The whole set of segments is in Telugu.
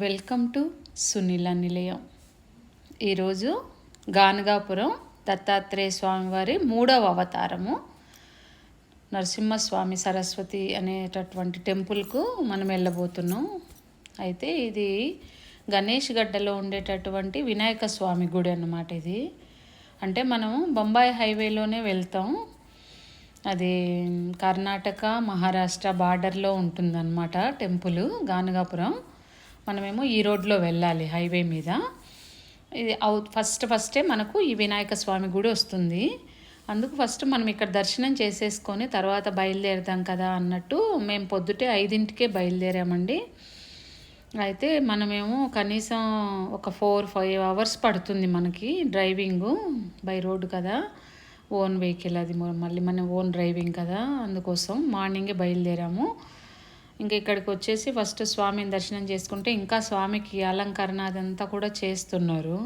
వెల్కమ్ టు సునీల నిలయం. ఈరోజు గానగాపురం దత్తాత్రేయ స్వామివారి 3వ అవతారము నరసింహస్వామి సరస్వతి అనేటటువంటి టెంపుల్కు మనం వెళ్ళబోతున్నాం. అయితే ఇది గణేష్ గడ్డలో ఉండేటటువంటి వినాయక స్వామి గుడి అన్నమాట. ఇది అంటే మనం బొంబాయి హైవేలోనే వెళ్తాం. అది కర్ణాటక మహారాష్ట్ర బార్డర్లో ఉంటుందన్నమాట టెంపుల్ గానగాపురం. మనమేమో ఈ రోడ్లో వెళ్ళాలి హైవే మీద. ఇది ఫస్టే మనకు ఈ వినాయక స్వామి గుడి వస్తుంది. అందుకు ఫస్ట్ మనం ఇక్కడ దర్శనం చేసేసుకొని తర్వాత బయలుదేరుతాం కదా అన్నట్టు మేము పొద్దుటే 5ంటికే బయలుదేరామండి. అయితే మనమేమో కనీసం ఒక 4-5 అవర్స్ పడుతుంది మనకి డ్రైవింగు. బై రోడ్ కదా, ఓన్ వెహికల్, అది మళ్ళీ మన ఓన్ డ్రైవింగ్ కదా, అందుకోసం మార్నింగే బయలుదేరాము. ఇంకా ఇక్కడికి వచ్చేసి ఫస్ట్ స్వామిని దర్శనం చేసుకుంటే ఇంకా స్వామికి అలంకరణ అదంతా కూడా చేస్తున్నారు.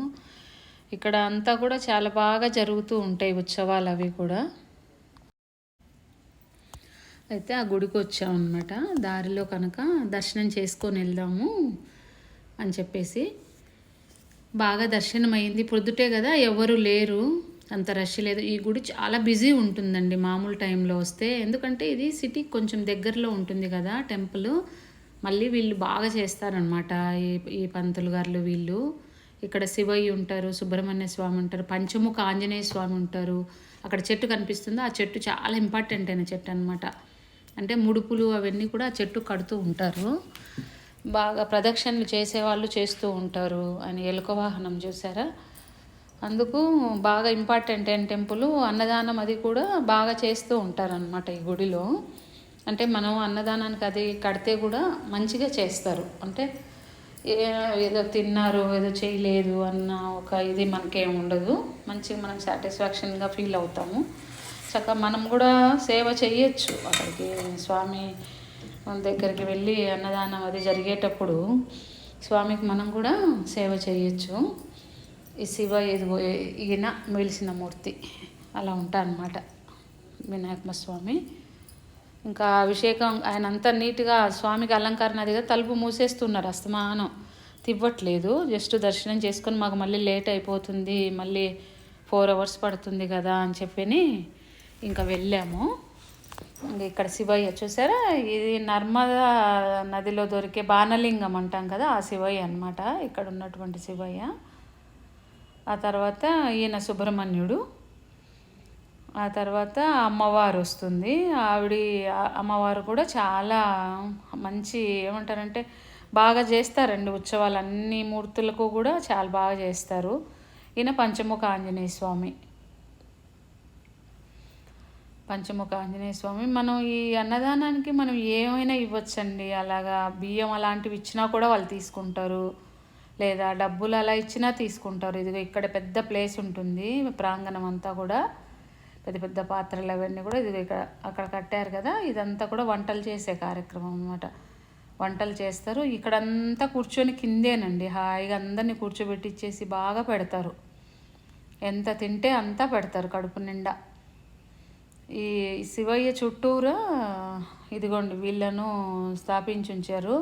ఇక్కడ అంతా కూడా చాలా బాగా జరుగుతూ ఉంటాయి ఉత్సవాలు అవి కూడా. అయితే ఆ గుడికి వచ్చామన్నమాట. దారిలో కనుక దర్శనం చేసుకొని వెళ్దాము అని చెప్పేసి బాగా దర్శనం అయింది. పొద్దుటే కదా, ఎవరు లేరు, అంత రష్ లేదు. ఈ గుడి చాలా బిజీ ఉంటుందండి మామూలు టైంలో వస్తే. ఎందుకంటే ఇది సిటీకి కొంచెం దగ్గరలో ఉంటుంది కదా టెంపుల్. మళ్ళీ వీళ్ళు బాగా చేస్తారనమాట ఈ పంతులు గారులు వీళ్ళు. ఇక్కడ శివయ్య ఉంటారు, సుబ్రహ్మణ్య స్వామి ఉంటారు, పంచముఖ ఆంజనేయ స్వామి ఉంటారు. అక్కడ చెట్టు కనిపిస్తుందో ఆ చెట్టు చాలా ఇంపార్టెంట్ అయిన చెట్టు అనమాట. అంటే ముడుపులు అవన్నీ కూడా ఆ చెట్టు కడుతూ ఉంటారు. బాగా ప్రదక్షిణలు చేసేవాళ్ళు చేస్తూ ఉంటారు. అని ఎలుక వాహనం చూసారా, అందుకు బాగా ఇంపార్టెంట్ అయిన టెంపుల్. అన్నదానం అది కూడా బాగా చేస్తూ ఉంటారనమాట ఈ గుడిలో. అంటే మనం అన్నదానానికి అది కడితే కూడా మంచిగా చేస్తారు. అంటే ఏదో తిన్నారు ఏదో చేయలేదు అన్న ఒక ఇది మనకేం ఉండదు. మంచిగా మనం సాటిస్ఫాక్షన్గా ఫీల్ అవుతాము. చక్కగా మనం కూడా సేవ చేయొచ్చు. అక్కడికి స్వామి దగ్గరికి వెళ్ళి అన్నదానం అది జరిగేటప్పుడు స్వామికి మనం కూడా సేవ చేయొచ్చు. ఈ శివ ఇదిగో ఈయన వెలిసిన మూర్తి అలా ఉంటారన్నమాట వినాయక స్వామి. ఇంకా అభిషేకం ఆయన అంతా నీట్గా స్వామికి అలంకరణ అది కదా, తలుపు మూసేస్తున్నారు, అస్తమానం తివ్వట్లేదు. జస్ట్ దర్శనం చేసుకొని మాకు మళ్ళీ లేట్ అయిపోతుంది, మళ్ళీ 4 అవర్స్ పడుతుంది కదా అని చెప్పి ఇంకా వెళ్ళాము. ఇంకా ఇక్కడ శివయ్య చూసారా, ఇది నర్మదా నదిలో దొరికే బాణలింగం అంటాం కదా, ఆ శివయ్య అన్నమాట ఇక్కడ ఉన్నటువంటి శివయ్య. ఆ తర్వాత ఈయన సుబ్రహ్మణ్యుడు. ఆ తర్వాత అమ్మవారు వస్తుంది. అమ్మవారు కూడా చాలా మంచి ఏమంటారంటే బాగా చేస్తారండి ఉత్సవాలు. అన్ని మూర్తులకు కూడా చాలా బాగా చేస్తారు. ఈయన పంచముఖ ఆంజనేయ స్వామి. పంచముఖ ఆంజనేయ స్వామి. మనం ఈ అన్నదానానికి మనం ఏమైనా ఇవ్వచ్చండి. అలాగా బియ్యం అలాంటివి ఇచ్చినా కూడా వాళ్ళు తీసుకుంటారు, లేదా డబ్బులు అలా ఇచ్చినా తీసుకుంటారు. ఇదిగో ఇక్కడ పెద్ద ప్లేస్ ఉంటుంది, ప్రాంగణం అంతా కూడా పెద్ద పెద్ద పాత్రలు అవన్నీ కూడా ఇదిగో ఇక్కడ అక్కడ కట్టారు కదా. ఇదంతా కూడా వంటలు చేసే కార్యక్రమం అన్నమాట. వంటలు చేస్తారు. ఇక్కడంతా కూర్చొని కిందేనండి హాయిగా అందరినీ కూర్చోబెట్టిచ్చేసి బాగా పెడతారు. ఎంత తింటే అంతా పెడతారు కడుపు నిండా. ఈ శివయ్య చుట్టూరా ఇదిగోండి వీళ్ళను స్థాపించి ఉంచారు.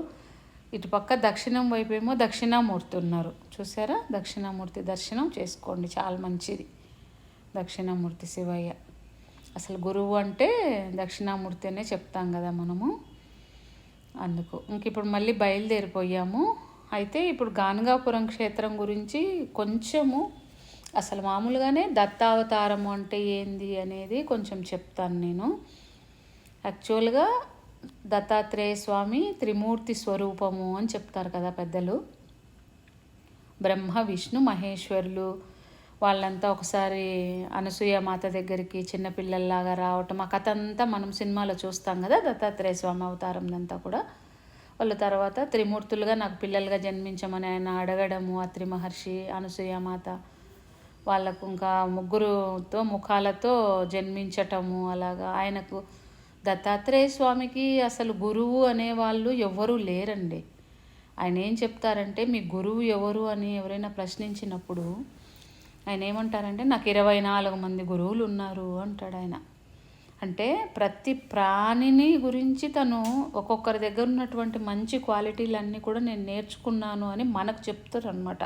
ఇటుపక్క దక్షిణం వైపు ఏమో దక్షిణామూర్తి ఉన్నారు చూసారా. దక్షిణామూర్తి దర్శనం చేసుకోండి, చాలా మంచిది. దక్షిణామూర్తి శివయ్య అసలు గురువు అంటే దక్షిణామూర్తి అనే చెప్తాం కదా మనము. అందుకు ఇంక ఇప్పుడు మళ్ళీ బయలుదేరిపోయాము. అయితే ఇప్పుడు గానగాపురం క్షేత్రం గురించి కొంచెము అసలు మామూలుగానే దత్తావతారము అంటే ఏంది అనేది కొంచెం చెప్తాను నేను. యాక్చువల్గా దత్తాత్రేయ స్వామి త్రిమూర్తి స్వరూపము అని చెప్తారు కదా పెద్దలు. బ్రహ్మ విష్ణు మహేశ్వరులు వాళ్ళంతా ఒకసారి అనసూయ మాత దగ్గరికి చిన్నపిల్లల్లాగా రావటం, ఆ కథ అంతా మనం సినిమాలో చూస్తాం కదా. దత్తాత్రేయ స్వామి అవతారం అంతా కూడా వాళ్ళ తర్వాత త్రిమూర్తులుగా నాకు పిల్లలుగా జన్మించమని ఆయన అడగడము, అత్రి మహర్షి అనసూయ మాత వాళ్ళకు ఇంకా ముగ్గురుతో ముఖాలతో జన్మించటము. అలాగా ఆయనకు దత్తాత్రేయ స్వామికి అసలు గురువు అనేవాళ్ళు ఎవరూ లేరండి. ఆయన ఏం చెప్తారంటే మీ గురువు ఎవరు అని ఎవరైనా ప్రశ్నించినప్పుడు ఆయన ఏమంటారంటే నాకు 24 మంది గురువులు ఉన్నారు అంటాడు ఆయన. అంటే ప్రతి ప్రాణిని గురించి తను ఒక్కొక్కరి దగ్గర ఉన్నటువంటి మంచి క్వాలిటీలన్నీ కూడా నేను నేర్చుకున్నాను అని మనకు చెప్తారు అనమాట.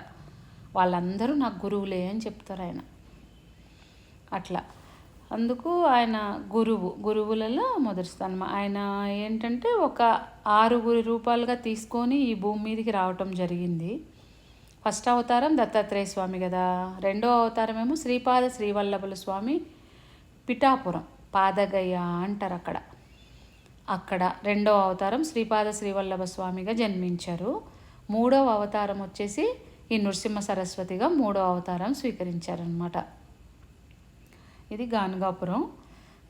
వాళ్ళందరూ నాకు గురువులే అని చెప్తారు ఆయన. అట్లా అందుకు ఆయన గురువులలో మొదటి స్థానం. ఆయన ఏంటంటే ఒక 6 రూపాయలుగా తీసుకొని ఈ భూమి మీదకి రావటం జరిగింది. ఫస్ట్ అవతారం దత్తాత్రేయ స్వామి కదా, రెండో అవతారం ఏమో శ్రీపాద శ్రీవల్లభుల స్వామి పిఠాపురం పాదగయ అంటారు అక్కడ రెండవ అవతారం శ్రీపాద శ్రీవల్లభ స్వామిగా జన్మించారు. మూడవ అవతారం వచ్చేసి ఈ నృసింహ సరస్వతిగా మూడవ అవతారం స్వీకరించారనమాట. ఇది గానుగాపురం.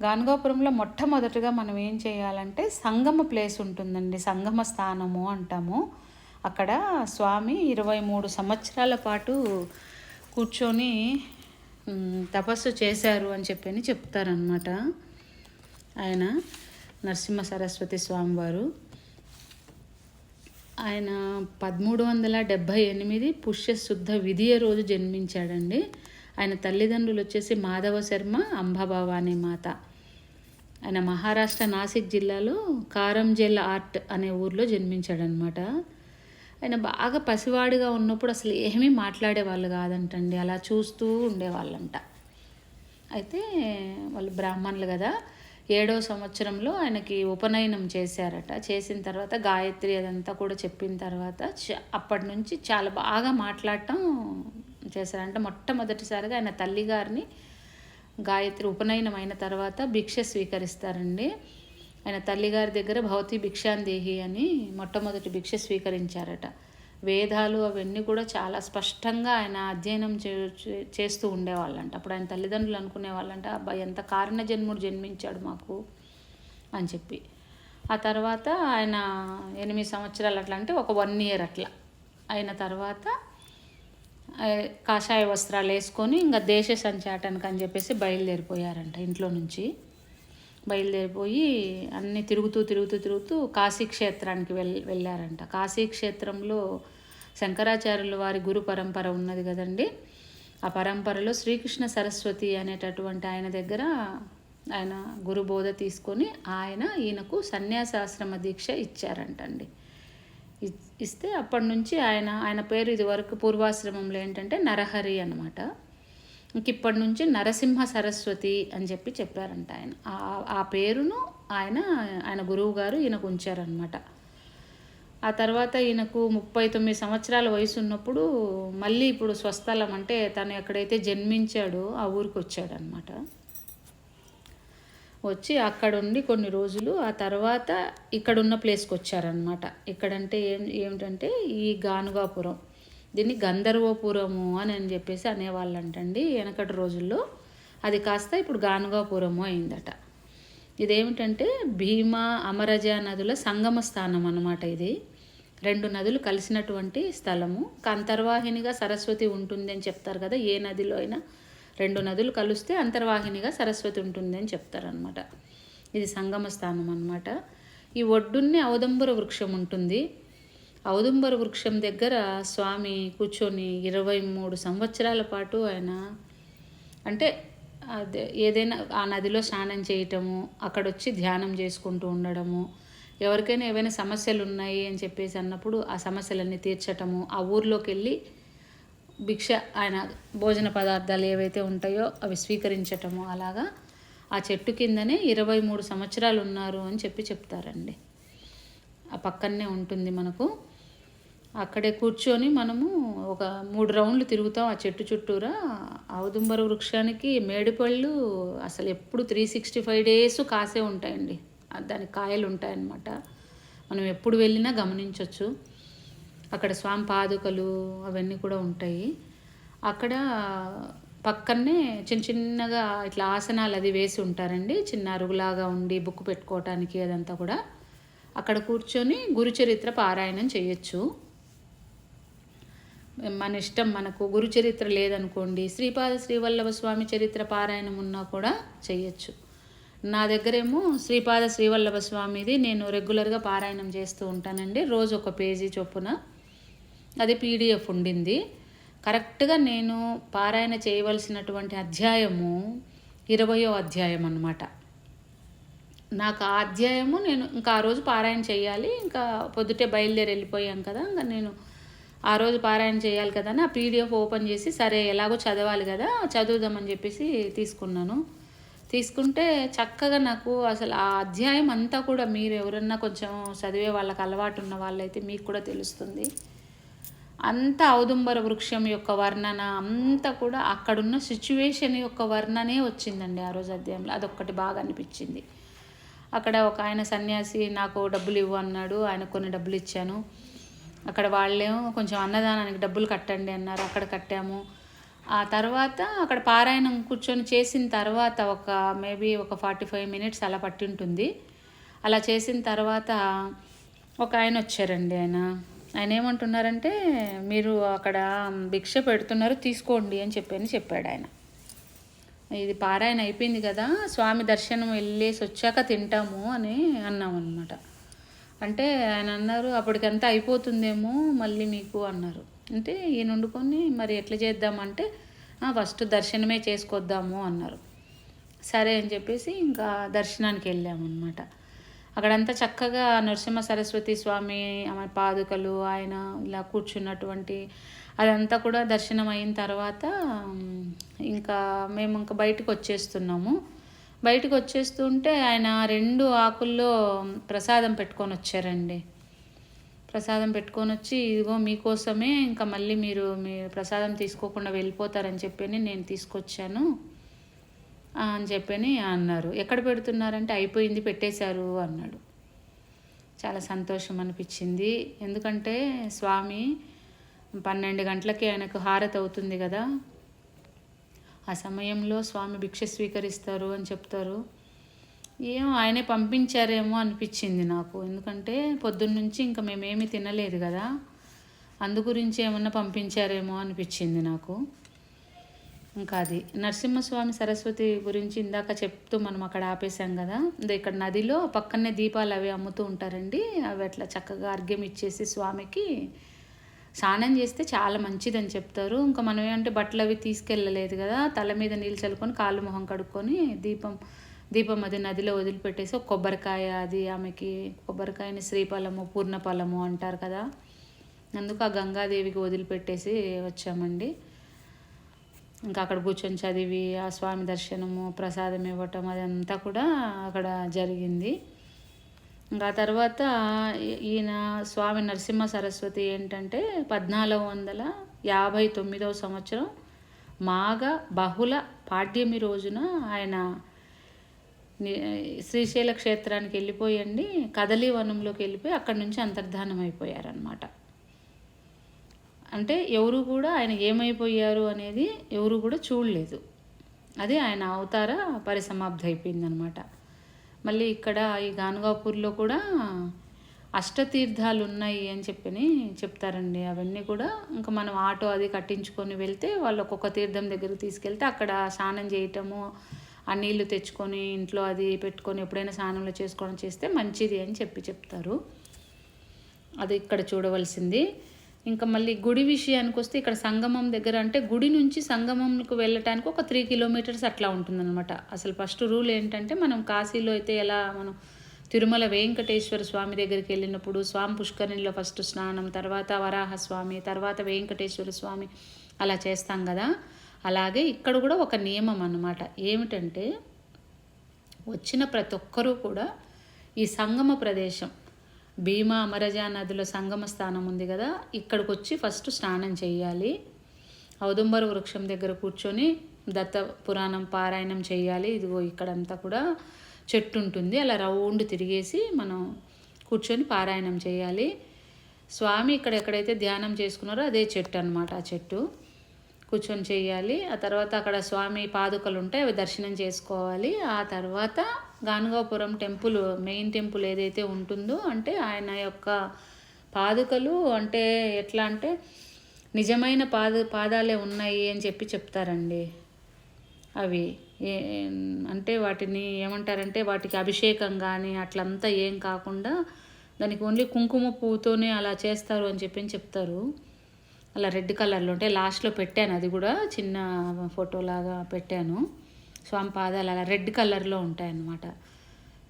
గానుగాపురంలో మొట్టమొదటిగా మనం ఏం చేయాలంటే సంగమ ప్లేస్ ఉంటుందండి, సంగమ స్థానము అంటాము. అక్కడ స్వామి 23 సంవత్సరాల పాటు కూర్చొని తపస్సు చేశారు అని చెప్తారనమాట. ఆయన నరసింహ సరస్వతి స్వామివారు. ఆయన 1378 పుష్యశుద్ధ విధియ రోజు జన్మించాడండి. ఆయన తల్లిదండ్రులు వచ్చేసి మాధవ శర్మ, అంబాభవాని మాత. ఆయన మహారాష్ట్ర నాసిక్ జిల్లాలో కారంజెల్ ఆర్ట్ అనే ఊర్లో జన్మించాడనమాట. ఆయన బాగా పసివాడిగా ఉన్నప్పుడు అసలు ఏమీ మాట్లాడేవాళ్ళు కాదంటండి, అలా చూస్తూ ఉండేవాళ్ళంట. అయితే వాళ్ళు బ్రాహ్మణులు కదా, 7వ సంవత్సరంలో ఆయనకి ఉపనయనం చేశారట. చేసిన తర్వాత గాయత్రి అదంతా కూడా చెప్పిన తర్వాత అప్పటి నుంచి చాలా బాగా మాట్లాడటం చేశారంట. మొట్టమొదటిసారిగా ఆయన తల్లిగారిని గాయత్రి ఉపనయనం అయిన తర్వాత భిక్ష స్వీకరిస్తారండి. ఆయన తల్లిగారి దగ్గర భవతి భిక్షాందేహి అని మొట్టమొదటి భిక్ష స్వీకరించారట. వేదాలు అవన్నీ కూడా చాలా స్పష్టంగా ఆయన అధ్యయనం చేస్తూ ఉండేవాళ్ళంట. అప్పుడు ఆయన తల్లిదండ్రులు అనుకునే వాళ్ళంట, అబ్బాయి ఎంత కారణ జన్ముడు జన్మించాడు మాకు అని చెప్పి. ఆ తర్వాత ఆయన 8 సంవత్సరాలు అట్లా, అంటే ఒక 1 year అట్లా అయిన తర్వాత కాషాయ వస్త్రాలు వేసుకొని ఇంకా దేశ సంచాటానికి అని చెప్పేసి బయలుదేరిపోయారంట. ఇంట్లో నుంచి బయలుదేరిపోయి అన్నీ తిరుగుతూ కాశీ క్షేత్రానికి వెళ్ళారంట. కాశీ క్షేత్రంలో శంకరాచార్యుల వారి గురు పరంపర ఉన్నది కదండి. ఆ పరంపరలో శ్రీకృష్ణ సరస్వతి అనేటటువంటి ఆయన దగ్గర ఆయన గురు బోధ తీసుకొని ఈయనకు సన్యాసాశ్రమ దీక్ష ఇచ్చారంటండి. ఇస్తే అప్పటి నుంచి ఆయన పేరు ఇదివరకు పూర్వాశ్రమంలో ఏంటంటే నరహరి అనమాట. ఇంక ఇప్పటి నుంచి నరసింహ సరస్వతి అని చెప్పారంట. ఆయన ఆ పేరును ఆయన గురువు గారు ఈయనకు ఉంచారనమాట. ఆ తర్వాత ఈయనకు 39 సంవత్సరాల వయసు ఉన్నప్పుడు మళ్ళీ ఇప్పుడు స్వస్థలం అంటే తను ఎక్కడైతే జన్మించాడో ఆ ఊరికి వచ్చాడనమాట. వచ్చి అక్కడుండి కొన్ని రోజులు ఆ తర్వాత ఇక్కడున్న ప్లేస్కి వచ్చారనమాట. ఇక్కడంటే ఏమిటంటే ఈ గానుగాపురం, దీన్ని గంధర్వపురము అని చెప్పేసి అనేవాళ్ళంటండి వెనకటి రోజుల్లో. అది కాస్త ఇప్పుడు గానుగాపురము అయిందట. ఇదేమిటంటే భీమా అమరజ నదుల సంగమ స్థానం అన్నమాట. ఇది 2 నదులు కలిసినటువంటి స్థలము. అంతర్వాహినిగా సరస్వతి ఉంటుంది అని చెప్తారు కదా, ఏ నదిలో అయినా 2 నదులు కలిస్తే అంతర్వాహినిగా సరస్వతి ఉంటుంది అని చెప్తారనమాట. ఇది సంగమ స్థానం అన్నమాట. ఈ ఒడ్డున్నే ఔదంబర వృక్షం ఉంటుంది. ఔదుంబర వృక్షం దగ్గర స్వామి కూర్చొని 23 సంవత్సరాల పాటు ఆయన అంటే అదే ఏదైనా ఆ నదిలో స్నానం చేయటము, అక్కడొచ్చి ధ్యానం చేసుకుంటూ ఉండడము, ఎవరికైనా ఏవైనా సమస్యలు ఉన్నాయి అని చెప్పేసి అన్నప్పుడు ఆ సమస్యలన్నీ తీర్చటము, ఆ ఊర్లోకి వెళ్ళి భిక్ష ఆయన భోజన పదార్థాలు ఏవైతే ఉంటాయో అవి స్వీకరించటము, అలాగా ఆ చెట్టు కిందనే 23 సంవత్సరాలు ఉన్నారు అని చెప్తారండి. ఆ పక్కనే ఉంటుంది మనకు. అక్కడే కూర్చొని మనము ఒక 3 రౌండ్లు తిరుగుతాం ఆ చెట్టు చుట్టూరా. ఔదుంబర వృక్షానికి మేడిపళ్ళు అసలు ఎప్పుడు 365 days కాసే ఉంటాయండి. దానికి కాయలు ఉంటాయన్నమాట. మనం ఎప్పుడు వెళ్ళినా గమనించవచ్చు. అక్కడ స్వామి పాదుకలు అవన్నీ కూడా ఉంటాయి. అక్కడ పక్కనే చిన్నగా ఇట్లా ఆసనాలు అది వేసి ఉంటారండి, చిన్న అరుగులాగా ఉండి బుక్ పెట్టుకోవటానికి అదంతా కూడా. అక్కడ కూర్చొని గురుచరిత్ర పారాయణం చేయొచ్చు. మన ఇష్టం. మనకు గురుచరిత్ర లేదనుకోండి, శ్రీపాద శ్రీవల్లభ స్వామి చరిత్ర పారాయణం ఉన్నా కూడా చేయొచ్చు. నా దగ్గరేమో శ్రీపాద శ్రీవల్లభ స్వామిది నేను రెగ్యులర్గా పారాయణం చేస్తూ ఉంటానండి. రోజు ఒక పేజీ చొప్పున. అది PDF ఉండింది. కరెక్ట్గా నేను పారాయణ చేయవలసినటువంటి అధ్యాయము 20వ అధ్యాయం అన్నమాట. నాకు ఆ అధ్యాయము నేను ఇంకా ఆ రోజు పారాయణ చేయాలి. ఇంకా పొద్దుటే బయలుదేరి వెళ్ళిపోయాం కదా, ఇంకా నేను ఆ రోజు పారాయణ చేయాలి కదా అని ఆ పీడిఎఫ్ ఓపెన్ చేసి, సరే ఎలాగో చదవాలి కదా చదువుదామని చెప్పేసి తీసుకున్నాను. తీసుకుంటే చక్కగా నాకు అసలు ఆ అధ్యాయం అంతా కూడా, మీరు ఎవరన్నా కొంచెం చదివే వాళ్ళకి అలవాటు ఉన్న వాళ్ళైతే మీకు కూడా తెలుస్తుంది. అంత ఔదుంబర వృక్షం యొక్క వర్ణన అంతా కూడా అక్కడున్న సిచ్యువేషన్ యొక్క వర్ణనే వచ్చిందండి ఆ రోజు అధ్యాయంలో. అదొక్కటి బాగా అనిపించింది. అక్కడ ఒక ఆయన సన్యాసి నాకు డబ్బులు ఇవ్వు అన్నాడు. ఆయనకు కొన్ని డబ్బులు ఇచ్చాను. అక్కడ వాళ్ళేమో కొంచెం అన్నదానానికి డబ్బులు కట్టండి అన్నారు. అక్కడ కట్టాము. ఆ తర్వాత అక్కడ పారాయణం కూర్చొని చేసిన తర్వాత ఒక మేబీ ఒక 45 మినిట్స్ అలా పట్టి ఉంటుంది. అలా చేసిన తర్వాత ఒక ఆయన వచ్చారండి. ఆయన ఏమంటున్నారంటే, మీరు అక్కడ భిక్ష పెడుతున్నారు తీసుకోండి అని చెప్పాడు ఆయన. ఇది పారాయణ అయిపోయింది కదా, స్వామి దర్శనం వెళ్ళేసి వచ్చాక తింటాము అని అన్నామన్నమాట. అంటే ఆయన అన్నారు, అప్పటికంతా అయిపోతుందేమో మళ్ళీ మీకు అన్నారు. అంటే ఈయన వండుకొని మరి ఎట్లా చేద్దామంటే, ఫస్ట్ దర్శనమే చేసుకొద్దాము అన్నారు. సరే అని చెప్పేసి ఇంకా దర్శనానికి వెళ్ళామన్నమాట. అక్కడంతా చక్కగా నరసింహ సరస్వతి స్వామి ఆమె పాదుకలు, ఆయన ఇలా కూర్చున్నటువంటి అదంతా కూడా దర్శనం అయిన తర్వాత ఇంకా మేము ఇంకా బయటకు వచ్చేస్తున్నాము. బయటకు వచ్చేస్తుంటే ఆయన 2 ఆకుల్లో ప్రసాదం పెట్టుకొని వచ్చారండి. ప్రసాదం పెట్టుకొని వచ్చి, ఇదిగో మీకోసమే, ఇంకా మళ్ళీ మీరు మీ ప్రసాదం తీసుకోకుండా వెళ్ళిపోతారని చెప్పి నేను తీసుకొచ్చాను అని చెప్పని అన్నారు. ఎక్కడ పెడుతున్నారంటే, అయిపోయింది పెట్టేశారు అన్నాడు. చాలా సంతోషం అనిపించింది. ఎందుకంటే స్వామి 12 గంటలకి ఆయనకు హారతి అవుతుంది కదా, ఆ సమయంలో స్వామి భిక్ష స్వీకరిస్తారు అని చెప్తారు. ఏమో ఆయనే పంపించారేమో అనిపించింది నాకు. ఎందుకంటే పొద్దున్నుంచి ఇంకా మేమేమీ తినలేదు కదా, అందు గురించి ఏమన్నా పంపించారేమో అనిపించింది నాకు. ఇంకా అది నరసింహస్వామి సరస్వతి గురించి ఇందాక చెప్తూ మనం అక్కడ ఆపేసాం కదా. ఇక్కడ నదిలో పక్కనే దీపాలు అవి అమ్ముతూ ఉంటారండి. అవి అట్లా చక్కగా అర్ఘ్యం ఇచ్చేసి స్వామికి స్నానం చేస్తే చాలా మంచిదని చెప్తారు. ఇంకా మనం ఏమంటే బట్టలు అవి తీసుకెళ్ళలేదు కదా, తల మీద నీళ్ళు చల్లుకొని కాళ్ళు మొహం కడుక్కొని దీపం అది నదిలో వదిలిపెట్టేసి ఒక కొబ్బరికాయ, అది ఆమెకి కొబ్బరికాయని శ్రీఫలము పూర్ణఫలము అంటారు కదా, అందుకు ఆ గంగాదేవికి వదిలిపెట్టేసి వచ్చామండి. ఇంకా అక్కడ కూర్చొని చదివి ఆ స్వామి దర్శనము, ప్రసాదం ఇవ్వటం అదంతా కూడా అక్కడ జరిగింది. ఇంకా తర్వాత ఈయన స్వామి నరసింహ సరస్వతి ఏంటంటే 1459 సంవత్సరం మాఘ బహుళ పాడ్యమి రోజున ఆయన శ్రీశైల క్షేత్రానికి వెళ్ళిపోయండి, కదలి వనంలోకి వెళ్ళిపోయి అక్కడి నుంచి అంతర్ధానం అయిపోయారనమాట. అంటే ఎవరు కూడా ఆయన ఏమైపోయారు అనేది ఎవరు కూడా చూడలేదు. అది ఆయన అవతార పరిసమాప్తి అయిపోయిందనమాట. మళ్ళీ ఇక్కడ ఈ గానుగాపూర్లో కూడా అష్టతీర్థాలు ఉన్నాయి అని చెప్తారండి. అవన్నీ కూడా ఇంకా మనం ఆటో అది కట్టించుకొని వెళ్తే వాళ్ళు ఒక్కొక్క తీర్థం దగ్గరికి తీసుకెళ్తే అక్కడ స్నానం చేయటము, ఆ నీళ్లు తెచ్చుకొని ఇంట్లో అది పెట్టుకొని ఎప్పుడైనా స్నానంలో చేసుకోవడం చేస్తే మంచిది అని చెప్తారు. అది ఇక్కడ చూడవలసింది. ఇంకా మళ్ళీ గుడి విషయానికి వస్తే, ఇక్కడ సంగమం దగ్గర అంటే గుడి నుంచి సంగమంకు వెళ్ళటానికి ఒక 3 కిలోమీటర్స్ అట్లా ఉంటుందన్నమాట. అసలు ఫస్ట్ రూల్ ఏంటంటే, మనం కాశీలో అయితే ఎలా మనం తిరుమల వెంకటేశ్వర స్వామి దగ్గరికి వెళ్ళినప్పుడు స్వామి పుష్కరిణిలో ఫస్ట్ స్నానం, తర్వాత వరాహస్వామి, తర్వాత వెంకటేశ్వర స్వామి అలా చేస్తాం కదా, అలాగే ఇక్కడ కూడా ఒక నియమం అన్నమాట. ఏమిటంటే, వచ్చిన ప్రతి ఒక్కరూ కూడా ఈ సంగమ ప్రదేశం భీమా అమరజా నదుల సంగమ స్థానం ఉంది కదా, ఇక్కడికి వచ్చి ఫస్ట్ స్నానం చేయాలి. ఔదుంబర వృక్షం దగ్గర కూర్చొని దత్త పురాణం పారాయణం చేయాలి. ఇదిగో ఇక్కడంతా కూడా చెట్టు ఉంటుంది, అలా రౌండ్ తిరిగేసి మనం కూర్చొని పారాయణం చేయాలి. స్వామి ఇక్కడ ఎక్కడైతే ధ్యానం చేసుకున్నారో అదే చెట్టు అన్నమాట. ఆ చెట్టు కూర్చొని చేయాలి. ఆ తర్వాత అక్కడ స్వామి పాదుకలు ఉంటాయి, అవి దర్శనం చేసుకోవాలి. ఆ తర్వాత గానుగాపురం టెంపుల్, మెయిన్ టెంపుల్ ఏదైతే ఉంటుందో, అంటే ఆయన యొక్క పాదుకలు అంటే ఎట్లా అంటే నిజమైన పాదాలే ఉన్నాయి అని చెప్తారండి. అవి అంటే వాటిని ఏమంటారంటే, వాటికి అభిషేకం కానీ అట్లంతా ఏం కాకుండా దానికి ఓన్లీ కుంకుమ పువ్వుతోనే అలా చేస్తారు అని చెప్తారు. అలా రెడ్ కలర్లో ఉంటాయి. లాస్ట్లో పెట్టాను, అది కూడా చిన్న ఫోటోలాగా పెట్టాను. స్వామి పాదాలు అలా రెడ్ కలర్లో ఉంటాయన్నమాట.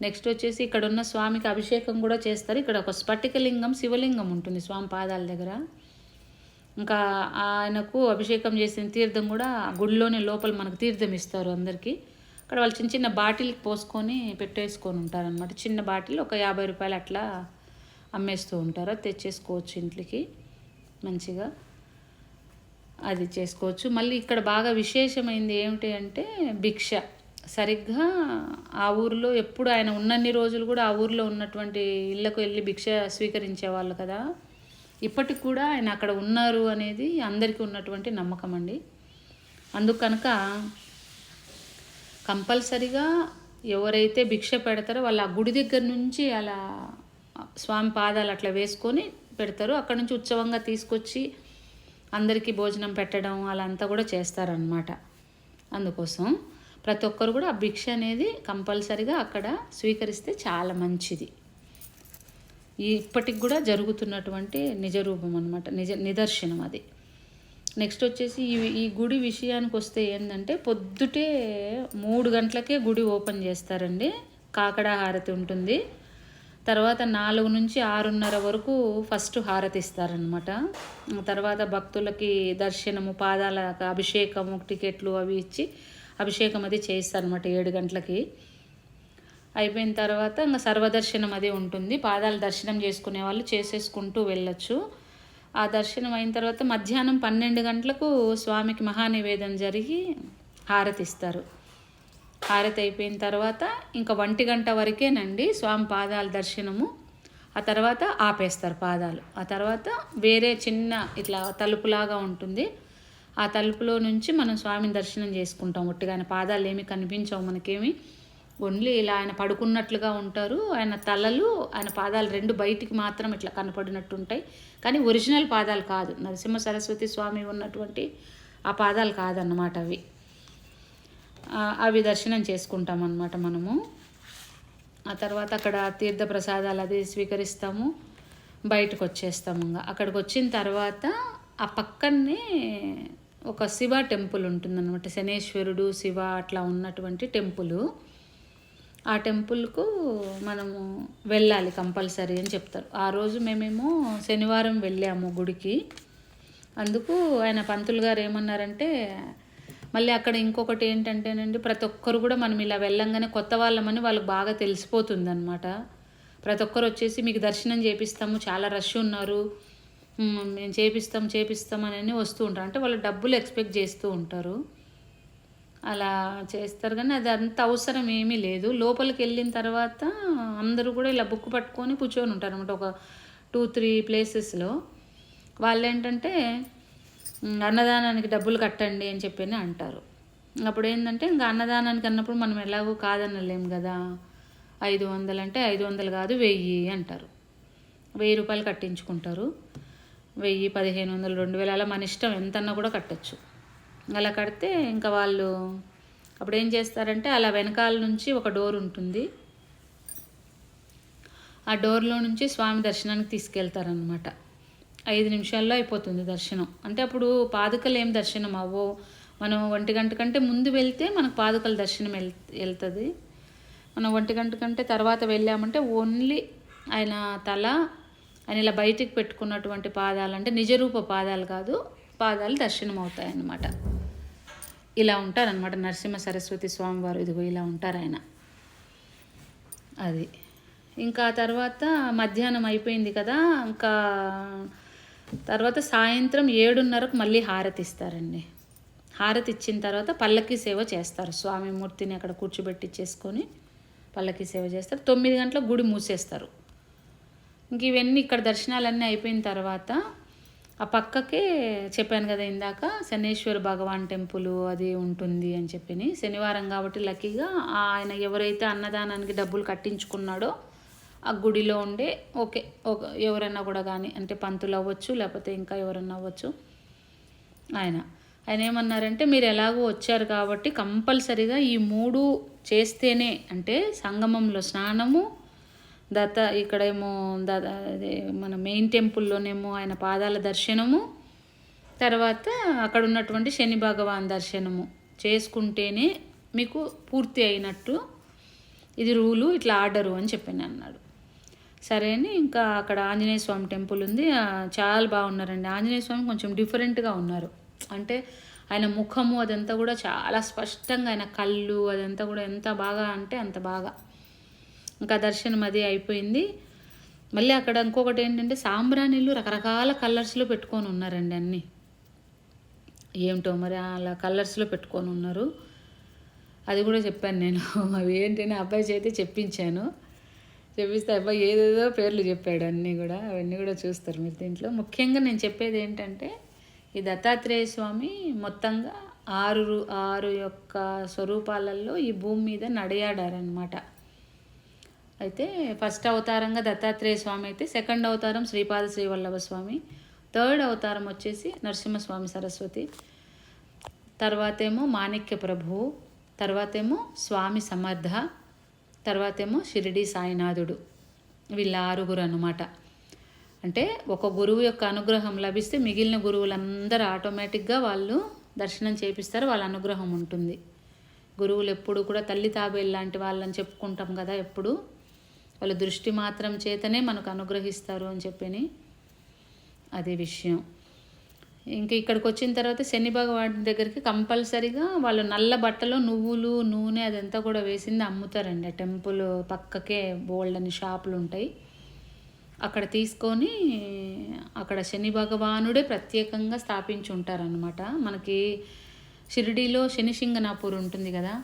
నెక్స్ట్ వచ్చేసి ఇక్కడ ఉన్న స్వామికి అభిషేకం కూడా చేస్తారు. ఇక్కడ ఒక స్ఫటికలింగం శివలింగం ఉంటుంది స్వామి పాదాల దగ్గర. ఇంకా ఆయనకు అభిషేకం చేసిన తీర్థం కూడా గుడిలోనే లోపల మనకు తీర్థం ఇస్తారు అందరికీ. అక్కడ వాళ్ళు చిన్న చిన్న బాటిల్కి పోసుకొని పెట్టేసుకొని ఉంటారనమాట. చిన్న బాటిల్ ఒక 50 రూపాయలు అట్లా అమ్మేస్తూ ఉంటారు. తెచ్చేసుకోవచ్చు ఇంట్లోకి మంచిగా, అది చేసుకోవచ్చు. మళ్ళీ ఇక్కడ బాగా విశేషమైంది ఏమిటి అంటే భిక్ష. సరిగ్గా ఆ ఊరిలో ఎప్పుడు ఆయన ఉన్నన్ని రోజులు కూడా ఆ ఊరిలో ఉన్నటువంటి ఇళ్ళకు వెళ్ళి భిక్ష స్వీకరించేవాళ్ళు కదా. ఇప్పటికి కూడా ఆయన అక్కడ ఉన్నారు అనేది అందరికీ ఉన్నటువంటి నమ్మకం అండి. అందుకనుక కంపల్సరిగా ఎవరైతే భిక్ష పెడతారో వాళ్ళు ఆ గుడి దగ్గర నుంచి అలా స్వామి పాదాలు అట్లా వేసుకొని పెడతారు. అక్కడ నుంచి ఉత్సవంగా తీసుకొచ్చి అందరికీ భోజనం పెట్టడం అలా అంతా కూడా చేస్తారనమాట. అందుకోసం ప్రతి ఒక్కరు కూడా ఆ భిక్ష అనేది కంపల్సరిగా అక్కడ స్వీకరిస్తే చాలా మంచిది. ఇప్పటికి కూడా జరుగుతున్నటువంటి నిజరూపం అనమాట, నిదర్శనం అది. నెక్స్ట్ వచ్చేసి ఈ గుడి విషయానికి వస్తే ఏంటంటే పొద్దుటే 3 గంటలకే గుడి ఓపెన్ చేస్తారండి. కాకడా హారతి ఉంటుంది. తర్వాత 4 నుంచి 6:30 వరకు ఫస్ట్ హారతి ఇస్తారనమాట. తర్వాత భక్తులకి దర్శనము, పాదాల అభిషేకము, టికెట్లు అవి ఇచ్చి అభిషేకం అది చేస్తారనమాట 7 గంటలకి. అయిపోయిన తర్వాత ఇంకా సర్వదర్శనం అది ఉంటుంది. పాదాల దర్శనం చేసుకునే వాళ్ళు చేసేసుకుంటూ వెళ్ళొచ్చు. ఆ దర్శనం అయిన తర్వాత మధ్యాహ్నం 12 గంటలకు స్వామికి మహానివేదన జరిగి హారతి ఇస్తారు. హారతి అయిపోయిన తర్వాత ఇంకా 1 గంట వరకేనండి స్వామి పాదాల దర్శనము. ఆ తర్వాత ఆపేస్తారు పాదాలు. ఆ తర్వాత వేరే చిన్న ఇట్లా తలుపులాగా ఉంటుంది. ఆ తలుపులో నుంచి మనం స్వామిని దర్శనం చేసుకుంటాం. ఒట్టిగా ఆయన పాదాలు ఏమి కనిపించవు మనకేమి. ఓన్లీ ఇలా ఆయన పడుకున్నట్లుగా ఉంటారు. ఆయన తలలు, ఆయన పాదాలు 2 బయటికి మాత్రం ఇట్లా కనపడినట్టు ఉంటాయి. కానీ ఒరిజినల్ పాదాలు కాదు, నరసింహ సరస్వతి స్వామి ఉన్నటువంటి ఆ పాదాలు కాదన్నమాట అవి. అవి దర్శనం చేసుకుంటాం అన్నమాట మనము. ఆ తర్వాత అక్కడ తీర్థ ప్రసాదాలు అది స్వీకరిస్తాము, బయటకు వచ్చేస్తాము. అక్కడికి వచ్చిన తర్వాత ఆ పక్కనే ఒక శివ టెంపుల్ ఉంటుందన్నమాట. శనేశ్వరుడు, శివ అట్లా ఉన్నటువంటి టెంపుల్. ఆ టెంపుల్కు మనము వెళ్ళాలి కంపల్సరీ అని చెప్తారు. ఆ రోజు మేమేమో శనివారం వెళ్ళాము గుడికి. అందుకు ఆయన పంతులు గారు ఏమన్నారంటే, మళ్ళీ అక్కడ ఇంకొకటి ఏంటంటేనండి, ప్రతి ఒక్కరు కూడా మనం ఇలా వెళ్ళంగానే కొత్త వాళ్ళమని వాళ్ళకి బాగా తెలిసిపోతుంది అనమాట. ప్రతి ఒక్కరు వచ్చేసి మీకు దర్శనం చేపిస్తాము, చాలా రష్ ఉన్నారు, మేము చేపిస్తాం అని వస్తూ ఉంటారు. అంటే వాళ్ళు డబ్బులు ఎక్స్పెక్ట్ చేస్తూ ఉంటారు, అలా చేస్తారు. కానీ అది అంత అవసరం ఏమీ లేదు. లోపలికి వెళ్ళిన తర్వాత అందరూ కూడా ఇలా బుక్ పట్టుకొని కూర్చొని ఉంటారు అనమాట. ఒక 2-3 ప్లేసెస్లో వాళ్ళు ఏంటంటే అన్నదానానికి డబ్బులు కట్టండి అని చెప్పి అంటారు. అప్పుడు ఏంటంటే ఇంకా అన్నదానానికి అన్నప్పుడు మనం ఎలాగో కాదనలేము కదా. 500 అంటే 500 కాదు 1000 అంటారు. 1000 రూపాయలు కట్టించుకుంటారు. 1000, 1500, 2000 అలా మన ఇష్టం, ఎంతన్నా కూడా కట్టచ్చు. అలా కడితే ఇంకా వాళ్ళు అప్పుడు ఏం చేస్తారంటే అలా వెనకాల నుంచి ఒక డోర్ ఉంటుంది. ఆ డోర్లో నుంచి స్వామి దర్శనానికి తీసుకెళ్తారనమాట. 5 నిమిషాల్లో అయిపోతుంది దర్శనం. అంటే అప్పుడు పాదుకలు ఏం దర్శనం అవ్వవు. మనం 1 గంట కంటే ముందు వెళ్తే మనకు పాదుకల దర్శనం వెళ్తుంది. మనం 1 గంట కంటే తర్వాత వెళ్ళామంటే ఓన్లీ ఆయన తల, ఆయన ఇలా బయటికి పెట్టుకున్నటువంటి పాదాలు, అంటే నిజరూప పాదాలు కాదు, పాదాలు దర్శనం అవుతాయి అన్నమాట. ఇలా ఉంటారనమాట నరసింహ సరస్వతి స్వామివారు. ఇదిగో ఇలా ఉంటారు ఆయన. అది ఇంకా తర్వాత మధ్యాహ్నం అయిపోయింది కదా, ఇంకా తర్వాత సాయంత్రం 7:30కు మళ్ళీ హారతి ఇస్తారండి. హారతి ఇచ్చిన తర్వాత పల్లకి సేవ చేస్తారు. స్వామి మూర్తిని అక్కడ కూర్చోబెట్టించేసుకొని పల్లకి సేవ చేస్తారు. 9 గంటలకు గుడి మూసేస్తారు. ఇంక ఇవన్నీ ఇక్కడ దర్శనాలన్నీ అయిపోయిన తర్వాత ఆ పక్కకే చెప్పాను కదా ఇందాక, శనేశ్వర భగవాన్ టెంపుల్ అది ఉంటుంది అని చెప్పి. శనివారం కాబట్టి లక్కీగా ఆయన ఎవరైతే అన్నదానానికి డబ్బులు కట్టించుకున్నాడో ఆ గుడిలో ఉండే ఎవరైనా కూడా కానీ, అంటే పంతులు అవ్వచ్చు, లేకపోతే ఇంకా ఎవరన్నా అవ్వచ్చు, ఆయన ఏమన్నారంటే, మీరు ఎలాగో వచ్చారు కాబట్టి కంపల్సరీగా ఈ 3 చేస్తేనే, అంటే సంగమంలో స్నానము, ఇక్కడేమో మన మెయిన్ టెంపుల్లోనేమో ఆయన పాదాల దర్శనము, తర్వాత అక్కడ ఉన్నటువంటి శని భగవాన్ దర్శనము చేసుకుంటేనే మీకు పూర్తి అయినట్టు. ఇది రూలు, ఇట్లా ఆర్డరు అని చెప్పాను అన్నాడు. సరే అని ఇంకా అక్కడ ఆంజనేయ స్వామి టెంపుల్ ఉంది, చాలా బాగున్నారండి. ఆంజనేయ స్వామి కొంచెం డిఫరెంట్గా ఉన్నారు. అంటే ఆయన ముఖము అదంతా కూడా చాలా స్పష్టంగా, ఆయన కళ్ళు అదంతా కూడా ఎంత బాగా అంటే అంత బాగా. ఇంకా దర్శనం అది అయిపోయింది. మళ్ళీ అక్కడ ఇంకొకటి ఏంటంటే సాంబ్రాణిలు రకరకాల కలర్స్లో పెట్టుకొని ఉన్నారండి అన్నీ. ఏమిటో మరి అలా కలర్స్లో పెట్టుకొని ఉన్నారు. అది కూడా చెప్పాను నేను. అవి ఏంటని అబ్బాయి చేతి చెప్పించాను. చెప్పిస్తే అబ్బాయి ఏదేదో పేర్లు చెప్పాడు అన్నీ కూడా. అవన్నీ కూడా చూస్తారు మీరు దీంట్లో. ముఖ్యంగా నేను చెప్పేది ఏంటంటే ఈ దత్తాత్రేయ స్వామి మొత్తంగా ఆరు యొక్క స్వరూపాలలో ఈ భూమి మీద నడియాడారనమాట. అయితే ఫస్ట్ అవతారంగా దత్తాత్రేయ స్వామి అయితే, సెకండ్ అవతారం శ్రీపాద శ్రీవల్లభ స్వామి, థర్డ్ అవతారం వచ్చేసి నరసింహస్వామి సరస్వతి, తర్వాతేమో మాణిక్య ప్రభువు, తర్వాతేమో స్వామి సమర్థ, తర్వాతేమో షిరిడి సాయినాథుడు. వీళ్ళ 6 అనమాట. అంటే ఒక గురువు యొక్క అనుగ్రహం లభిస్తే మిగిలిన గురువులందరూ ఆటోమేటిక్గా వాళ్ళు దర్శనం చేపిస్తారు, వాళ్ళ అనుగ్రహం ఉంటుంది. గురువులు ఎప్పుడు కూడా తల్లి తాబేలు లాంటి వాళ్ళని చెప్పుకుంటాం కదా, ఎప్పుడు వాళ్ళ దృష్టి మాత్రం చేతనే మనకు అనుగ్రహిస్తారు అని చెప్పని అదే విషయం. ఇంకా ఇక్కడికి వచ్చిన తర్వాత శని భగవాన్ దగ్గరికి కంపల్సరీగా వాళ్ళు నల్ల బట్టలో నువ్వులు నూనె అదంతా కూడా వేసింది అమ్ముతారండి. టెంపుల్ పక్కకే బోల్డని షాపులు ఉంటాయి. అక్కడ తీసుకొని అక్కడ శని భగవానుడే ప్రత్యేకంగా స్థాపించి ఉంటారనమాట. మనకి షిరిడీలో శనిశింగనాపూర్ ఉంటుంది కదా,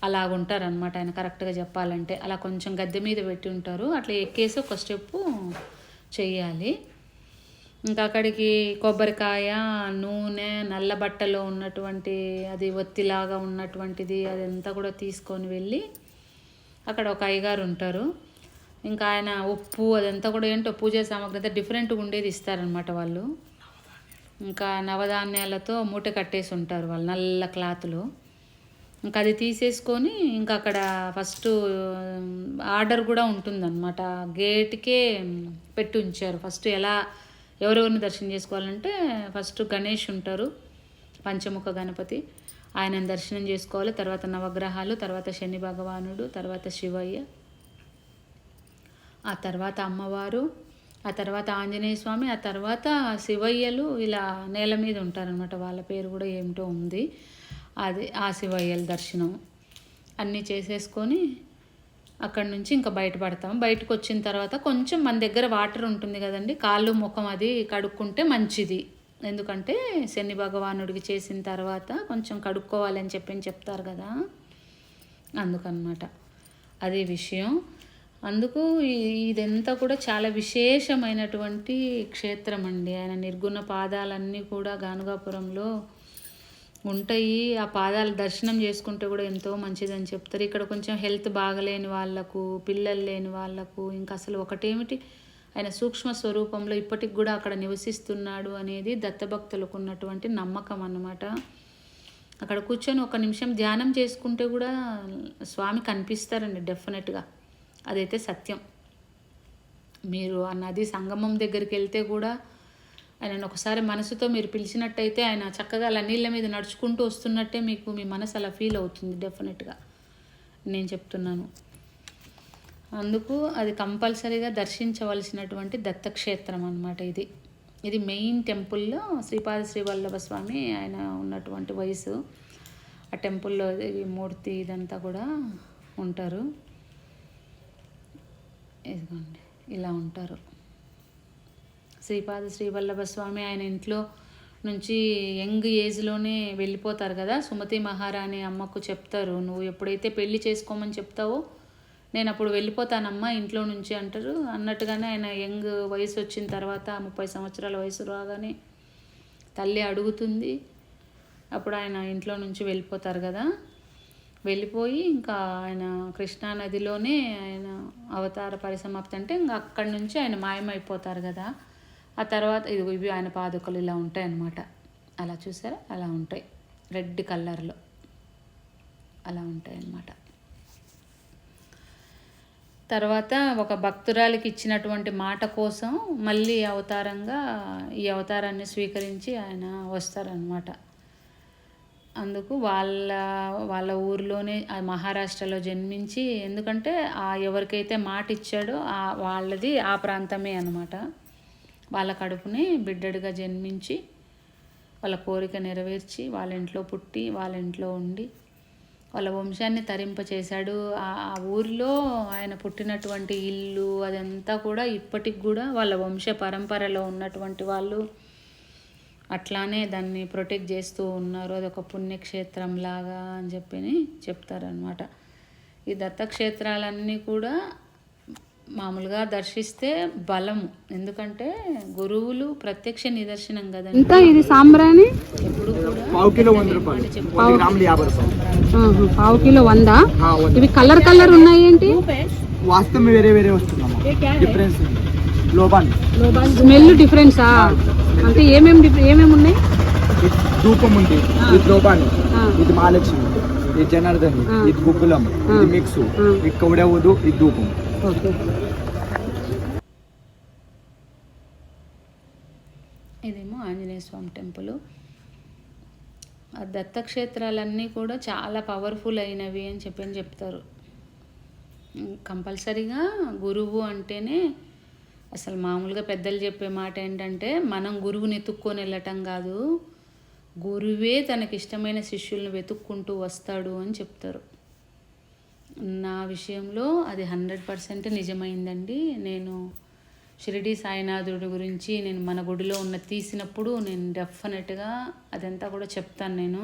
అలాగుంటారనమాట ఆయన. కరెక్ట్గా చెప్పాలంటే అలా కొంచెం గద్దె మీద పెట్టి ఉంటారు. అట్లా ఎక్కేసి ఒక స్టెప్పు చెయ్యాలి. ఇంకా అక్కడికి కొబ్బరికాయ, నూనె, నల్ల బట్టలో ఉన్నటువంటి అది ఒత్తిలాగా ఉన్నటువంటిది అదంతా కూడా తీసుకొని వెళ్ళి అక్కడ ఒక అయ్యగారు ఉంటారు. ఇంకా ఆయన ఉప్పు అదంతా కూడా ఏంటో పూజా సామాగ్రి అంతా డిఫరెంట్గా ఉండేది ఇస్తారనమాట వాళ్ళు. ఇంకా నవధాన్యాలతో మూట కట్టేసి ఉంటారు వాళ్ళు, నల్ల క్లాతులు. ఇంకా అది తీసేసుకొని ఇంకా అక్కడ ఫస్ట్ ఆర్డర్ కూడా ఉంటుందన్నమాట. గేట్కే పెట్టి ఉంచారు. ఫస్ట్ ఎవరెవరిని దర్శనం చేసుకోవాలంటే ఫస్ట్ గణేష్ ఉంటారు, పంచముఖ గణపతి, ఆయనను దర్శనం చేసుకోవాలి. తర్వాత నవగ్రహాలు, తర్వాత శని భగవానుడు, తర్వాత శివయ్య, ఆ తర్వాత అమ్మవారు, ఆ తర్వాత ఆంజనేయ స్వామి, ఆ తర్వాత శివయ్యలు ఇలా నేల మీద ఉంటారనమాట. వాళ్ళ పేరు కూడా ఏమిటో ఉంది. అది ఆ శివయ్యల దర్శనం అన్నీ చేసేసుకొని అక్కడి నుంచి ఇంకా బయటపడతాం. బయటకు వచ్చిన తర్వాత కొంచెం మన దగ్గర వాటర్ ఉంటుంది కదండి, కాళ్ళు ముఖం అది కడుక్కుంటే మంచిది. ఎందుకంటే శని భగవానుడికి చేసిన తర్వాత కొంచెం కడుక్కోవాలి అని చెప్తారు కదా, అందుకనమాట అదే విషయం. అందుకు ఇదంతా కూడా చాలా విశేషమైనటువంటి క్షేత్రం అండి. ఆయన నిర్గుణ పాదాలన్నీ కూడా గానుగాపురంలో ఉంటాయి. ఆ పాదాల దర్శనం చేసుకుంటే కూడా ఎంతో మంచిదని చెప్తారు. ఇక్కడ కొంచెం హెల్త్ బాగలేని వాళ్ళకు, పిల్లలు లేని వాళ్ళకు, ఇంకా అసలు ఒకటేమిటి ఆయన సూక్ష్మ స్వరూపంలో ఇప్పటికి కూడా అక్కడ నివసిస్తున్నాడు అనేది దత్తభక్తులకు ఉన్నటువంటి నమ్మకం అన్నమాట. అక్కడ కూర్చొని 1 నిమిషం ధ్యానం చేసుకుంటే కూడా స్వామి కనిపిస్తారండి డెఫినెట్గా. అదైతే సత్యం. మీరు ఆ నది సంగమం దగ్గరికి వెళ్తే కూడా ఆయనను ఒకసారి మనసుతో మీరు పిలిచినట్టయితే ఆయన చక్కగా అలా నీళ్ళ మీద నడుచుకుంటూ వస్తున్నట్టే మీకు మీ మనసు అలా ఫీల్ అవుతుంది డెఫినెట్గా, నేను చెప్తున్నాను. అందుకు అది కంపల్సరీగా దర్శించవలసినటువంటి దత్తక్షేత్రం అన్నమాట ఇది మెయిన్ టెంపుల్లో శ్రీపాద శ్రీవల్లభ స్వామి ఆయన ఉన్నటువంటి వయసు. ఆ టెంపుల్లో ఈ మూర్తి ఇదంతా కూడా ఉంటారు. ఇదిగోండి ఇలా ఉంటారు శ్రీపాద శ్రీవల్లభ స్వామి. ఆయన ఇంట్లో నుంచి యంగ్ ఏజ్లోనే వెళ్ళిపోతారు కదా. సుమతి మహారాణి అమ్మకు చెప్తారు, నువ్వు ఎప్పుడైతే పెళ్లి చేసుకోమని చెప్తావో నేను అప్పుడు వెళ్ళిపోతానమ్మా ఇంట్లో నుంచి అంటారు. అన్నట్టుగానే ఆయన యంగ్ వయసు వచ్చిన తర్వాత 30 సంవత్సరాల వయసు రాగానే తల్లి అడుగుతుంది. అప్పుడు ఆయన ఇంట్లో నుంచి వెళ్ళిపోతారు కదా. వెళ్ళిపోయి ఇంకా ఆయన కృష్ణానదిలోనే ఆయన అవతార పరిసమాప్తి అంటే ఇంకా అక్కడి నుంచి ఆయన మాయమైపోతారు కదా. ఆ తర్వాత ఇవి ఆయన పాదుకలు ఇలా ఉంటాయి అన్నమాట. అలా చూసారా, అలా ఉంటాయి రెడ్ కలర్లో అలా ఉంటాయి అన్నమాట. తర్వాత ఒక భక్తురాలికి ఇచ్చినటువంటి మాట కోసం మళ్ళీ అవతారంగా ఈ అవతారాన్ని స్వీకరించి ఆయన వస్తారనమాట. అందుకు వాళ్ళ వాళ్ళ ఊరిలోనే మహారాష్ట్రలో జన్మించి, ఎందుకంటే ఎవరికైతే మాట ఇచ్చాడో వాళ్ళది ఆ ప్రాంతమే అన్నమాట. వాళ్ళ కడుపుని బిడ్డడిగా జన్మించి వాళ్ళ కోరిక నెరవేర్చి వాళ్ళ ఇంట్లో పుట్టి వాళ్ళ ఇంట్లో ఉండి వాళ్ళ వంశాన్ని తరింపచేశాడు. ఆ ఊరిలో ఆయన పుట్టినటువంటి ఇల్లు అదంతా కూడా ఇప్పటికి కూడా వాళ్ళ వంశ పరంపరలో ఉన్నటువంటి వాళ్ళు అట్లానే దాన్ని ప్రొటెక్ట్ చేస్తూ ఉన్నారు. అదొక పుణ్యక్షేత్రం లాగా అని చెప్తారనమాట. ఈ దత్తక్షేత్రాలన్నీ కూడా మామూలుగా దర్శిస్తే బలము, ఎందుకంటే గురువులు ప్రత్యక్ష నిదర్శనం కదండి. ఎంత ఇది సాంబ్రాణి? ఎప్పుడు కూడా పావు కిలో 100 రూపాయలు, 10 గ్రాములు 50 రూపాయలు. పావు కిలో 100. ఇవి కలర్ ఉన్నాయి ఏంటి? వాస్తవం వేరే వేరే వస్తుందమ్మా, డిఫరెన్స్ లోబాన్. స్మెల్ డిఫరెన్సా? అంటే ఏమేమి ఉన్నాయి? ధూపం ఉంది, ఇది లోబాన్, ఇది మహాలక్ష్మి, ఇది జనార్దన్, ఇది గుగ్గులం, ఇది మిక్స్, ఇది కౌడవుదు, ఇది ధూపం. ఇదేమో ఆంజనేయ స్వామి టెంపుల్. ఆ దత్తక్షేత్రాలన్నీ కూడా చాలా పవర్ఫుల్ అయినవి అని చెప్తారు. కంపల్సరీగా గురువు అంటేనే అసలు మామూలుగా పెద్దలు చెప్పే మాట ఏంటంటే, మనం గురువుని ఎత్తుక్కొని వెళ్ళటం కాదు, గురువే తనకి ఇష్టమైన శిష్యులను వెతుక్కుంటూ వస్తాడు అని చెప్తారు. నా విషయంలో అది 100% నిజమైందండి. నేను షిరిడి సాయినాథుడి గురించి నేను మన గుడిలో తీసినప్పుడు నేను డెఫినెట్గా అదంతా కూడా చెప్తాను. నేను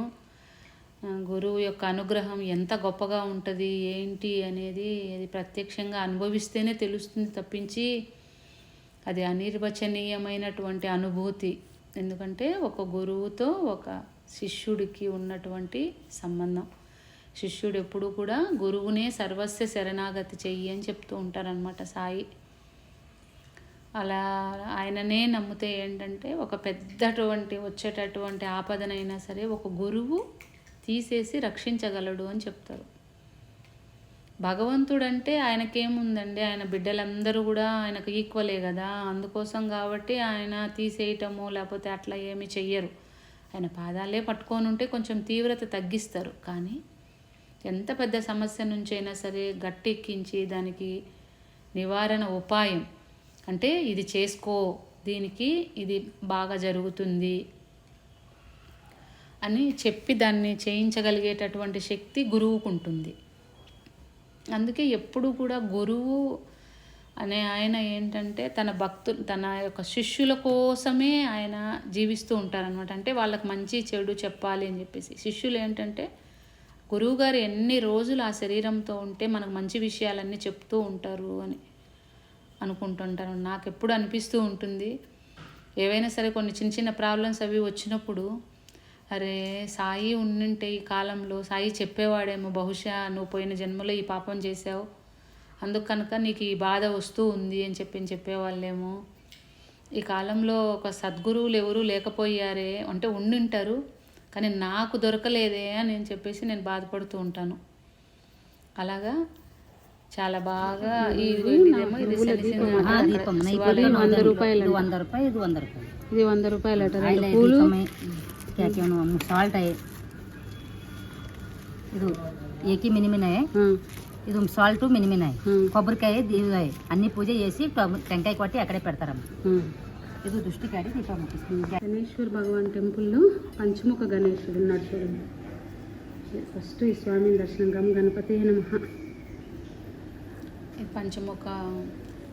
గురువు యొక్క అనుగ్రహం ఎంత గొప్పగా ఉంటుంది ఏంటి అనేది అది ప్రత్యక్షంగా అనుభవిస్తేనే తెలుస్తుంది తప్పించి అది అనిర్వచనీయమైనటువంటి అనుభూతి. ఎందుకంటే ఒక గురువుతో ఒక శిష్యుడికి ఉన్నటువంటి సంబంధం. శిష్యుడు ఎప్పుడు కూడా గురువునే సర్వస్వ శరణాగతి చెయ్యి అని చెప్తూ ఉంటారనమాట సాయి. అలా ఆయననే నమ్మితే ఏంటంటే ఒక వచ్చేటటువంటి ఆపదనైనా సరే ఒక గురువు తీసేసి రక్షించగలడు అని చెప్తారు. భగవంతుడంటే ఆయనకేముందండి, ఆయన బిడ్డలందరూ కూడా ఆయనకు ఈక్వలే కదా. అందుకోసం కాబట్టి ఆయన తీసేయటము లేకపోతే అట్లా ఏమి చెయ్యరు. ఆయన పాదాలే పట్టుకొని ఉంటే కొంచెం తీవ్రత తగ్గిస్తారు. కానీ ఎంత పెద్ద సమస్య నుంచైనా సరే గట్టెక్కించి దానికి నివారణ ఉపాయం అంటే ఇది చేసుకో, దీనికి ఇది బాగా జరుగుతుంది అని చెప్పి దాన్ని చేయించగలిగేటటువంటి శక్తి గురువుకు ఉంటుంది. అందుకే ఎప్పుడు కూడా గురువు అనే ఆయన ఏంటంటే తన యొక్క శిష్యుల కోసమే ఆయన జీవిస్తూ ఉంటారనమాట. అంటే వాళ్ళకి మంచి చెడు చెప్పాలి అని చెప్పేసి. శిష్యులు ఏంటంటే గురువుగారు ఎన్ని రోజులు ఆ శరీరంతో ఉంటే మనకు మంచి విషయాలన్నీ చెప్తూ ఉంటారు అని అనుకుంటుంటాను. నాకు ఎప్పుడు అనిపిస్తూ ఉంటుంది, ఏవైనా సరే కొన్ని చిన్న చిన్న ప్రాబ్లమ్స్ అవి వచ్చినప్పుడు, అరే సాయి ఉండింటే ఈ కాలంలో సాయి చెప్పేవాడేమో, బహుశా నువ్వు పోయిన జన్మలో ఈ పాపం చేసావు అందుకు కనుక నీకు ఈ బాధ వస్తూ ఉంది అని చెప్పేవాళ్ళేమో. ఈ కాలంలో ఒక సద్గురువులు ఎవరూ లేకపోయారే, అంటే ఉండింటారు కానీ నాకు దొరకలేదే అని నేను బాధపడుతూ ఉంటాను. అలాగా చాలా బాగా ఇది 100 రూపాయలు. ఇది 100 రూపాయలు అట. పూలు साल्ट है ಇದು ಏಕಿ ಮಿನಿಮಿನ ಇದು ಸಾಲ್ಟ್ ಮಿನಿಮಿನ కొబ్బరికాయ దీవే అన్ని పూజ చేసి టెంకాయ కొట్టి అక్కడే పెడతారమ్మ. ఇది దృష్టి కాడి దీపం. గణేశ్వర భగవాన్ టెంపుల్లో పంచముఖ గణేశుడు ఉన్నాడు చూడండి. ఫస్ట్ ఈ స్వామి దర్శనం. గం గణపతి నమః. పంచముఖ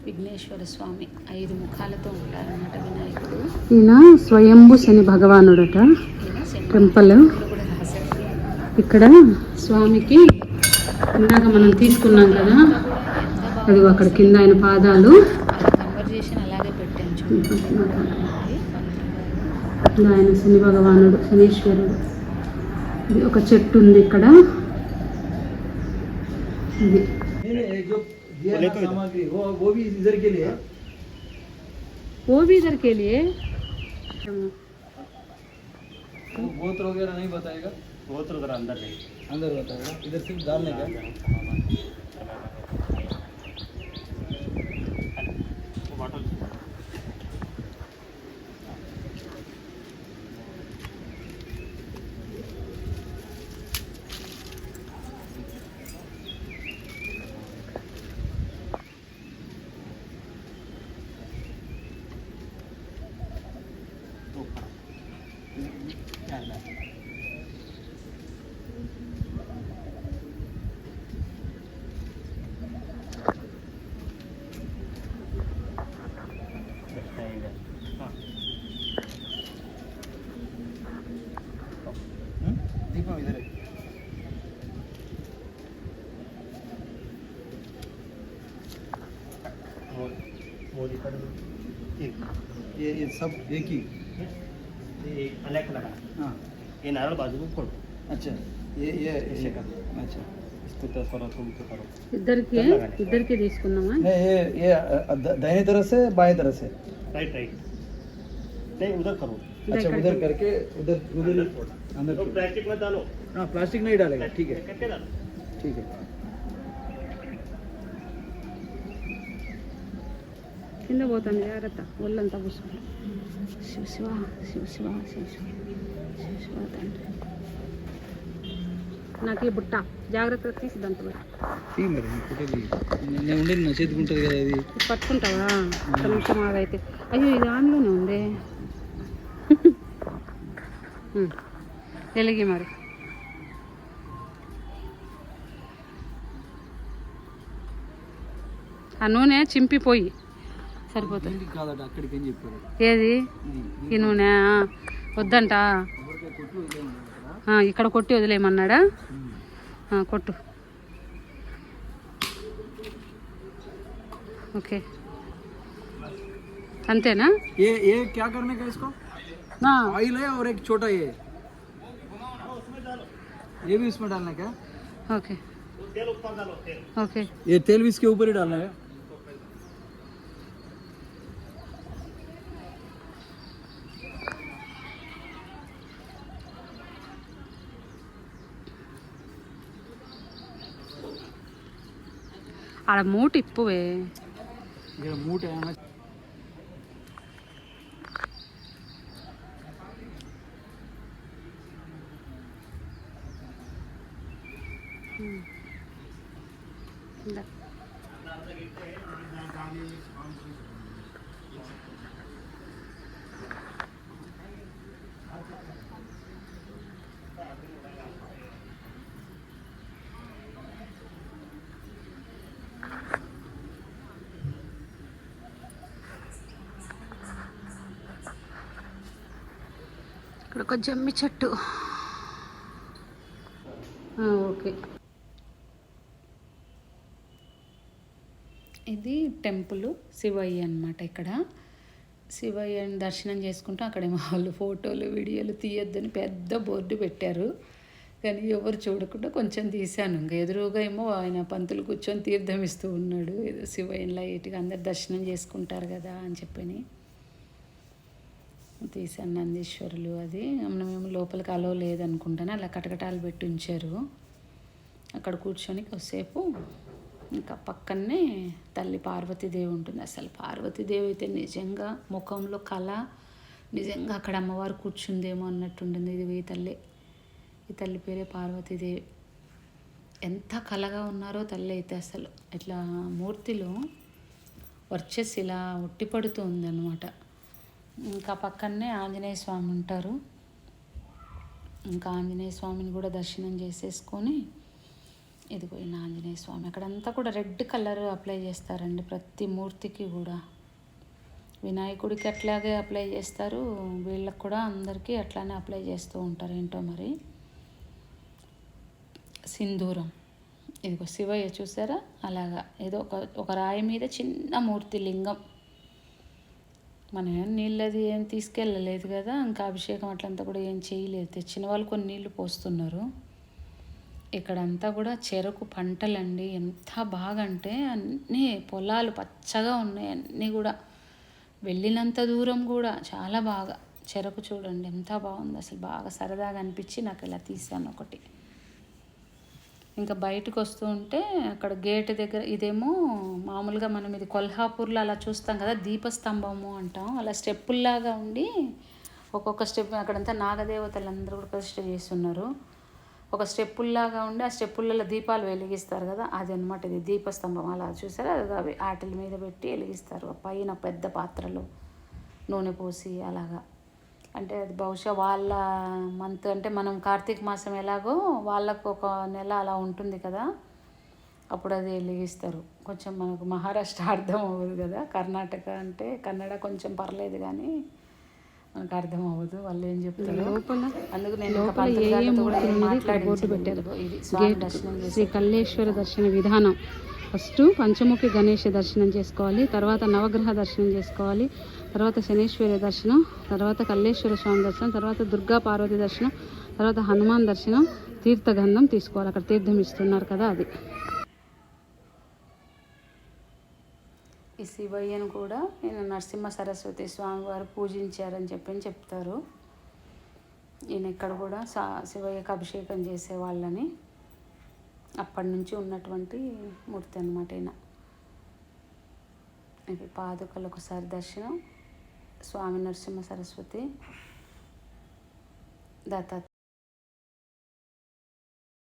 విఘ్నేశ్వర స్వామి 5 ముఖాలతో ఉంటారన్నమాట వినాయకుడు. ఈయన స్వయంభు శని భగవానుడట. టెంపుల్ ఇక్కడ స్వామికి ఇందాక మనం తీసుకున్నాం కదా, అది అక్కడ కింద ఆయన పాదాలు. కన్వర్జేషన్ అలాగే పెట్టాను. ఆయన శని భగవానుడు, శనీశ్వరుడు. ఇది ఒక చెట్టు ఉంది ఇక్కడ. ఇది वो भी इधर के लिए, वो भी इधर के लिए। गोत्र वगैरह नहीं बताएगा, गोत्र उधर अंदर बताएगा, इधर सिर्फ डालने का। ये सब एक ही अलग अलग हाँ ये नारळ बाजू में फोड़ अच्छा ये ऐसे का अच्छा इसको 10 करो तुम तो करो ఇద్దరికి తీసుకుందామా? नहीं ये दाहिनी तरफ से बाएं तरफ से राइट राइट नहीं उधर करो अच्छा उधर करके उधर उधर अंदर तो प्लास्टिक मत डालो हाँ प्लास्टिक नहीं डालेगा ठीक है करके डालो ठीक है కింద పోతాను జాగ్రత్త, ఒళ్ళంతా పుష్పం. శివ శివ శివ శివ శివ శివ శివ శివ తండ్రి. నాకు ఈ బుట్ట జాగ్రత్తగా తీసి దాంతో పెట్టు. ठीक మరి ఫోటో నేను ఉండేది నా చేతికి ఉంటుంది కదా ఇది ఇది పట్టుకుంటావా? ఒక్క నిమిషం ఆగైతే. అయ్యో ఇది ఆన్లోనే ఉంది. వెలిగి మరి. ఆ నూనె చింపిపోయి సరిపోతుంది. కాదట అక్కడికి అని చెప్పారు ఏది ఇది ఈ నూనె? వద్దంట. ఇక్కడ కొట్టి వదిలేయమన్నాడా? కొట్టు. ఓకే అంతేనా? ये क्या करने का इसको ऑयल है और एक छोटा ये भी इसमें डालना क्या? ఓకే तेल ऊपर डालो तेल ఓకే. ये तेल भी इसके ऊपर ही डालना है ఆడ మూట ఇప్పువే. ये मूट है ना ఇందా. ఇక్కడ ఒక జమ్మి చెట్టు. ఓకే. ఇది టెంపుల్ శివయ్య అన్నమాట. ఇక్కడ శివయ్యని దర్శనం చేసుకుంటూ అక్కడేమో వాళ్ళు ఫోటోలు వీడియోలు తీయొద్దని పెద్ద బోర్డు పెట్టారు, కానీ ఎవరు చూడకుండా కొంచెం తీశాను. ఇంకా ఎదురుగా ఏమో ఆయన పంతులు కూర్చొని తీర్థం ఇస్తూ ఉన్నాడు. ఏదో శివయ్యని లైట్గా అందరు దర్శనం చేసుకుంటారు కదా అని చెప్పని తీశాను. నందీశ్వరులు అది మనమేమో లోపలికి అలో లేదనుకుంటాను, అలా కటకటాలు పెట్టి ఉంచారు. అక్కడ కూర్చొని కొద్దిసేపు ఇంకా పక్కనే తల్లి పార్వతీదేవి ఉంటుంది. అసలు పార్వతీదేవి అయితే నిజంగా ముఖంలో కళ, నిజంగా అక్కడ అమ్మవారు కూర్చుందేమో అన్నట్టుంటుంది. ఇది ఈ తల్లి పేరే పార్వతీదేవి. ఎంత కళగా ఉన్నారో తల్లి అయితే అసలు. ఇట్లా మూర్తిలో వర్చస్సు ఇలా ఉట్టిపడుతూ ఉందన్నమాట. ఇంకా పక్కనే ఆంజనేయ స్వామి ఉంటారు. ఇంకా ఆంజనేయ స్వామిని కూడా దర్శనం చేసేసుకొని ఇదిపోయిన ఆంజనేయ స్వామి. అక్కడంతా కూడా రెడ్ కలర్ అప్లై చేస్తారండి ప్రతి మూర్తికి కూడా. వినాయకుడికి అట్లాగే అప్లై చేస్తారు, వీళ్ళకి కూడా అందరికీ అట్లానే అప్లై చేస్తూ ఉంటారు. ఏంటో మరి సింధూరం. ఇదిగో శివయ్య చూసారా, అలాగా ఏదో ఒక రాయి మీద చిన్న మూర్తి లింగం. మనం ఏం నీళ్ళది ఏం తీసుకెళ్ళలేదు కదా, ఇంకా అభిషేకం అట్లంతా కూడా ఏం చేయలేదు. తెచ్చిన వాళ్ళు కొన్ని నీళ్లు పోస్తున్నారు. ఇక్కడంతా కూడా చెరకు పంటలండి. ఎంత బాగా అంటే అన్నీ పొలాలు పచ్చగా ఉన్నాయి, అన్నీ కూడా వెళ్ళినంత దూరం కూడా చాలా బాగా. చెరకు చూడండి ఎంత బాగుంది అసలు. బాగా సరదాగా అనిపించి నాకు ఇలా తీసాను ఒకటి. ఇంకా బయటకు వస్తూ ఉంటే అక్కడ గేట్ దగ్గర ఇదేమో మామూలుగా మనం ఇది కొల్హాపూర్లో అలా చూస్తాం కదా, దీపస్తంభము అంటాం. అలా స్టెప్పుల్లాగా ఉండి ఒక్కొక్క స్టెప్ అక్కడంతా నాగదేవతలు అందరూ కూడా ప్రతిష్ఠ చేస్తున్నారు. ఒక స్టెప్పుల్లాగా ఉండి ఆ స్టెప్పులలో దీపాలు వెలిగిస్తారు కదా, అది అనమాట ఇది దీపస్తంభం. అలా చూసారా, అవి వాటిల మీద పెట్టి వెలిగిస్తారు. పైన పెద్ద పాత్రలో నూనె పోసి అలాగా. అంటే అది బహుశా వాళ్ళ మంత్, అంటే మనం కార్తీక మాసం ఎలాగో వాళ్ళకు ఒక నెల అలా ఉంటుంది కదా, అప్పుడు అది వెలిగిస్తారు. కొంచెం మనకు మహారాష్ట్ర అర్థం అవ్వదు కదా, కర్ణాటక అంటే కన్నడ కొంచెం పర్లేదు, కానీ మనకు అర్థం అవ్వదు వాళ్ళు ఏం చెప్తారు. అందుకు నేను బోర్డు పెట్టారు. శ్రీ కల్లేశ్వర దర్శన విధానం ఫస్ట్ పంచముఖి గణేష దర్శనం చేసుకోవాలి, తర్వాత నవగ్రహ దర్శనం చేసుకోవాలి, తర్వాత శనేశ్వరి దర్శనం, తర్వాత కల్లేశ్వర స్వామి దర్శనం, తర్వాత దుర్గా పార్వతి దర్శనం, తర్వాత హనుమాన్ దర్శనం, తీర్థగంధం తీసుకోవాలి. అక్కడ తీర్థం ఇస్తున్నారు కదా అది. ఈ శివయ్యను కూడా ఈయన నరసింహ సరస్వతి స్వామివారు పూజించారని చెప్తారు. ఈయన ఇక్కడ కూడా శివయ్యకు అభిషేకం చేసేవాళ్ళని అప్పటి నుంచి ఉన్నటువంటి మూర్తి అన్నమాట ఈయన. ఇవి పాదుకలు ఒకసారి దర్శనం, స్వామి నరసింహ సరస్వతి దత్తాత్రేయ